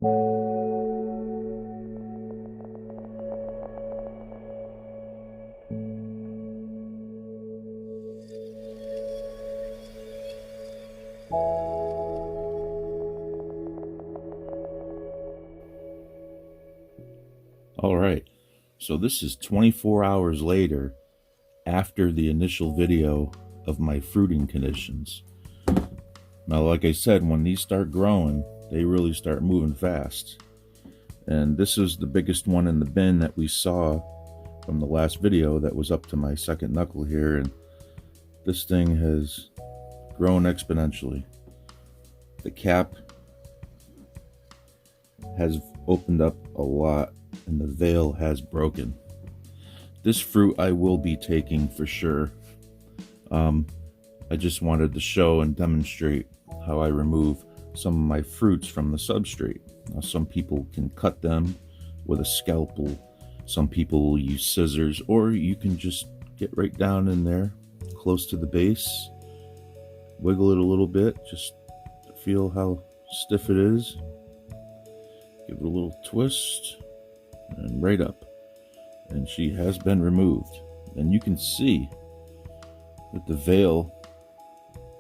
All right, so this is 24 hours later after the initial video of my fruiting conditions. Now, like I said, when these start growing, they really start moving fast. And this is the biggest one in the bin that we saw from the last video that was up to my second knuckle here, and this thing has grown exponentially. The cap has opened up a lot and the veil has broken. This fruit I will be taking for sure. I just wanted to show and demonstrate how I remove some of my fruits from the substrate. Now, some people can cut them with a scalpel, some people will use scissors, or you can just get right down in there close to the base, wiggle it a little bit just to feel how stiff it is, give it a little twist, and right up, and she has been removed. And you can see that the veil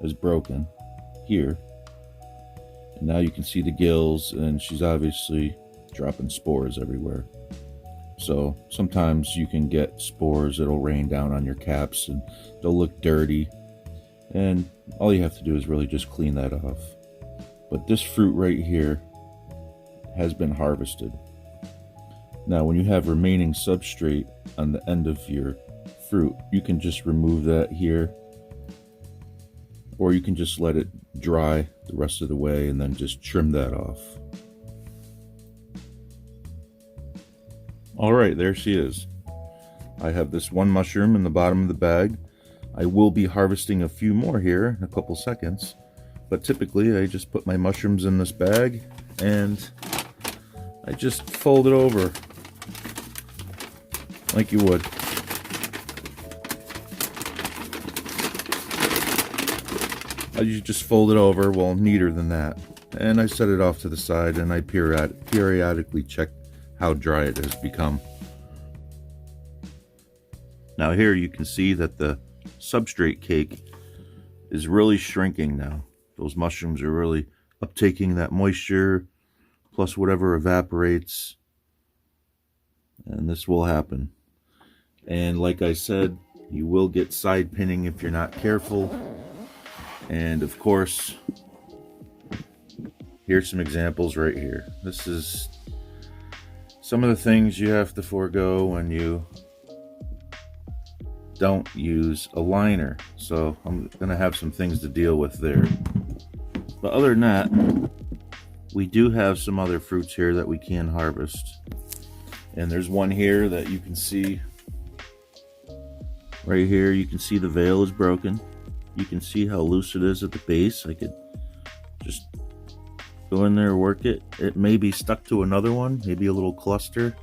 is broken here, and now you can see the gills, and she's obviously dropping spores everywhere. So sometimes you can get spores that'll rain down on your caps and they'll look dirty, and all you have to do is really just clean that off. But this fruit right here has been harvested. Now, when you have remaining substrate on the end of your fruit, you can just remove that here, or you can just let it dry the rest of the way and then just trim that off. All right, there she is. I have this one mushroom in the bottom of the bag. I will be harvesting a few more here in a couple seconds, but typically I just put my mushrooms in this bag and I just fold it over like you would. You just fold it over, well, neater than that, and I set it off to the side, and I periodically check how dry it has become. Now here you can see that the substrate cake is really shrinking now. Those mushrooms are really uptaking that moisture plus whatever evaporates, and this will happen. And like I said, you will get side pinning if you're not careful. And of course, here's some examples right here. This is some of the things you have to forego when you don't use a liner. So I'm gonna have some things to deal with there. But other than that, we do have some other fruits here that we can harvest. And there's one here that you can see right here. You can see the veil is broken. You can see how loose it is at the base. I could just go in there, work it. It may be stuck to another one, maybe a little cluster.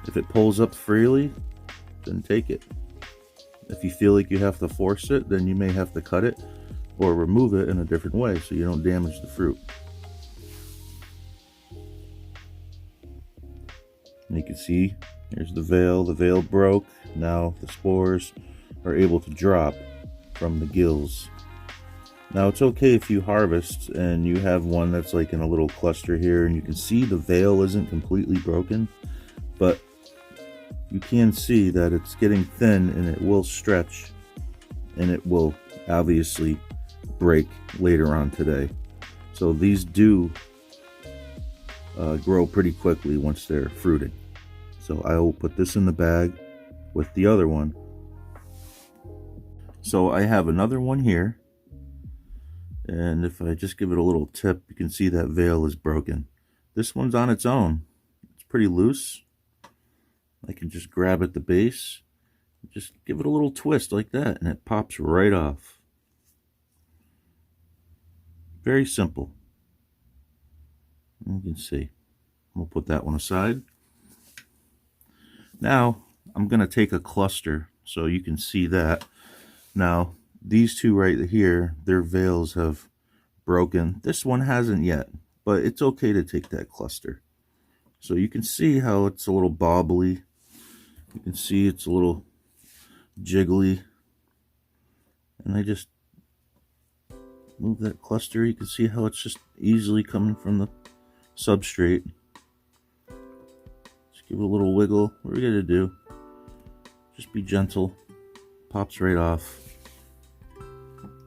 If it pulls up freely, then take it. If you feel like you have to force it, then you may have to cut it or remove it in a different way so you don't damage the fruit. And you can see, here's the veil broke. Now the spores are able to drop from the gills. Now it's okay if you harvest and you have one that's like in a little cluster here, and you can see the veil isn't completely broken, but you can see that it's getting thin and it will stretch and it will obviously break later on today. So these do grow pretty quickly once they're fruiting. So I will put this in the bag with the other one. So I have another one here, and if I just give it a little tip, you can see that veil is broken. This one's on its own. It's pretty loose. I can just grab at the base, just give it a little twist like that, and it pops right off. Very simple. You can see. We'll put that one aside. Now I'm going to take a cluster so you can see that. Now these two right here, their veils have broken. This one hasn't yet, but it's okay to take that cluster. So you can see how it's a little bobbly. You can see it's a little jiggly. And I just move that cluster. You can see how it's just easily coming from the substrate. Just give it a little wiggle. What are we gonna do? Just be gentle. Pops right off.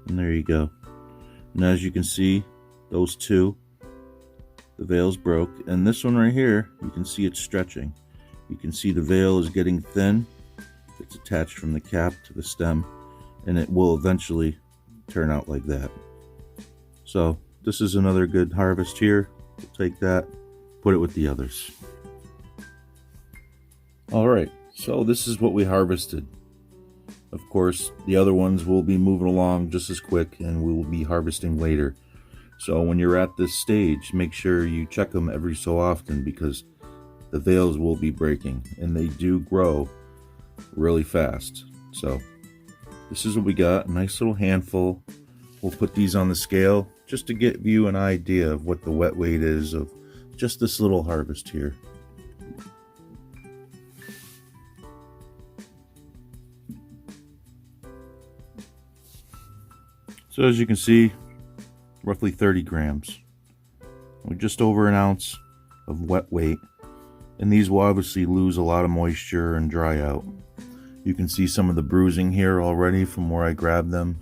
And there you go. And as you can see, those two, the veil's broke. And this one right here, you can see it's stretching. You can see the veil is getting thin. It's attached from the cap to the stem, and it will eventually turn out like that. So this is another good harvest here. We'll take that, put it with the others. All right, so this is what we harvested. Of course, the other ones will be moving along just as quick, and we will be harvesting later. So when you're at this stage, make sure you check them every so often, because the veils will be breaking, and they do grow really fast. So this is what we got, a nice little handful. We'll put these on the scale just to give you an idea of what the wet weight is of just this little harvest here. So as you can see, roughly 30 grams. We're just over an ounce of wet weight. And these will obviously lose a lot of moisture and dry out. You can see some of the bruising here already from where I grabbed them.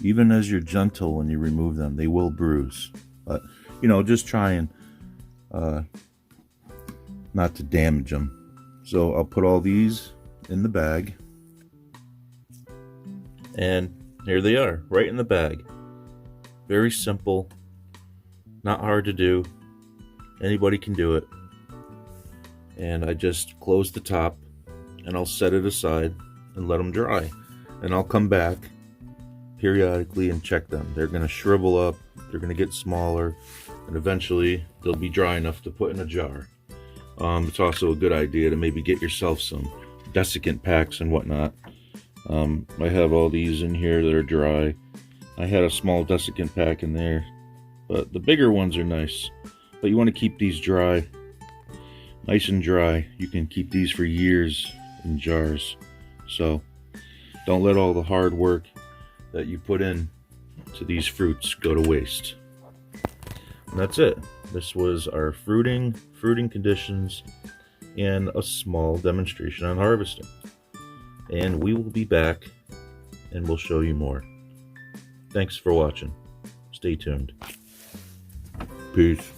Even as you're gentle when you remove them, they will bruise. But, you know, just try and not to damage them. So I'll put all these in the bag. And here they are, right in the bag. Very simple, not hard to do. Anybody can do it. And I just close the top, and I'll set it aside and let them dry. And I'll come back periodically and check them. They're going to shrivel up, they're going to get smaller, and eventually they'll be dry enough to put in a jar. It's also a good idea to maybe get yourself some desiccant packs and whatnot. I have all these in here that are dry. I had a small desiccant pack in there, but the bigger ones are nice. But you want to keep these dry, nice and dry. You can keep these for years in jars. So don't let all the hard work that you put in to these fruits go to waste. And that's it. This was our fruiting conditions, and a small demonstration on harvesting. And we will be back and we'll show you more. Thanks for watching. Stay tuned. Peace.